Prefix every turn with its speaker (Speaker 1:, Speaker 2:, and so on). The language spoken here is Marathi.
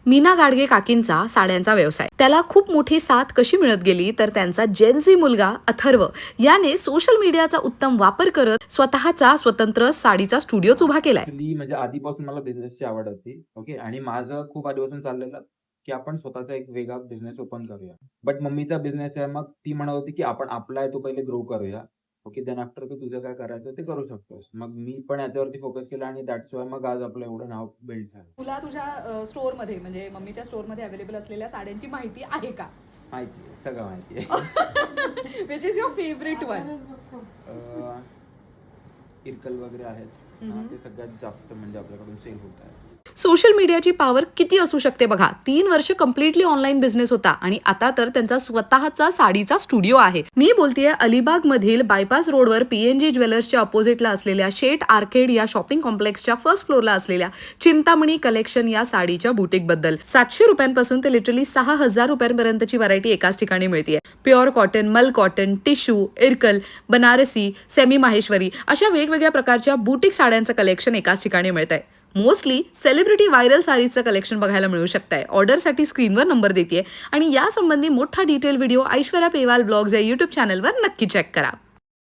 Speaker 1: मीना गाडगे काकींचा साड्यांचा व्यवसाय, त्याला खूप मोठी साथ कशी मिळत गेली तर त्यांचा जेनझी मुलगा अथर्व याने सोशल मीडियाचा उत्तम वापर करत स्वतःचा स्वतंत्र साडीचा स्टुडिओच उभा केलाय.
Speaker 2: ॲक्चुअली म्हणजे आधीपासून मला बिझनेसची आवड होती. ओके. आणि माझं खूप आधीपासून चाललेलं, की आपण स्वतःचा एक वेगळा बिझनेस ओपन करूया. बट मम्मीचा बिझनेस आहे. मग ती म्हणत होती, की आपण आपला आहे तो पहिले ग्रो करूया. ओके. देन आफ्टर तू तुझं काय करायचं ते करू शकतोस. मग मी पण याच्यावरती फोकस केला आणि दॅट्स व्हाय मग आज आपलं एवढं नाव बिल्ड झालं.
Speaker 1: तुला तुझ्या स्टोअरमध्ये म्हणजे मम्मीच्या स्टोअरमध्ये अवेलेबल असलेल्या साड्यांची माहिती आहे का?
Speaker 2: माहिती आहे. सगळं माहिती आहे.
Speaker 1: Which is your favourite one?
Speaker 2: Irkal वगैरे आहेत. ते सगळ्यात जास्त म्हणजे आपल्याकडून सेल होत आहे.
Speaker 1: सोशल मीडियाची पॉवर किती असू शकते बघा. 3 वर्ष कम्प्लिटली ऑनलाईन बिझनेस होता आणि आता तर त्यांचा स्वतःचा साडीचा स्टुडिओ आहे. मी बोलतेय अलिबाग मधील बायपास रोडवर PNG ज्वेलर्सच्या अपोजिटला असलेल्या शेट आर्केड या शॉपिंग कॉम्प्लेक्सच्या फर्स्ट फ्लोअरला असलेल्या चिंतामणी कलेक्शन या साडीच्या बुटीक बद्दल. 700 रुपयांपासून ते लिटरली 6000 रुपयांपर्यंतची व्हरायटी एकाच ठिकाणी मिळते. प्युअर कॉटन, मल cotton, tissue, Irkal, Banarasi, semi Maheshwari अशा वेगवेगळ्या प्रकारच्या बुटीक साड्यांचं कलेक्शन एकाच ठिकाणी मिळतंय. मोस्टली सेलिब्रिटी व्हायरल साडीचं कलेक्शन बघायला मिळू शकतंय. ऑर्डरसाठी स्क्रीनवर नंबर देते आणि यासंबंधी मोठा detail video Aishwarya Pewal blogs या यूट्यूब चॅनलवर नक्की चेक करा.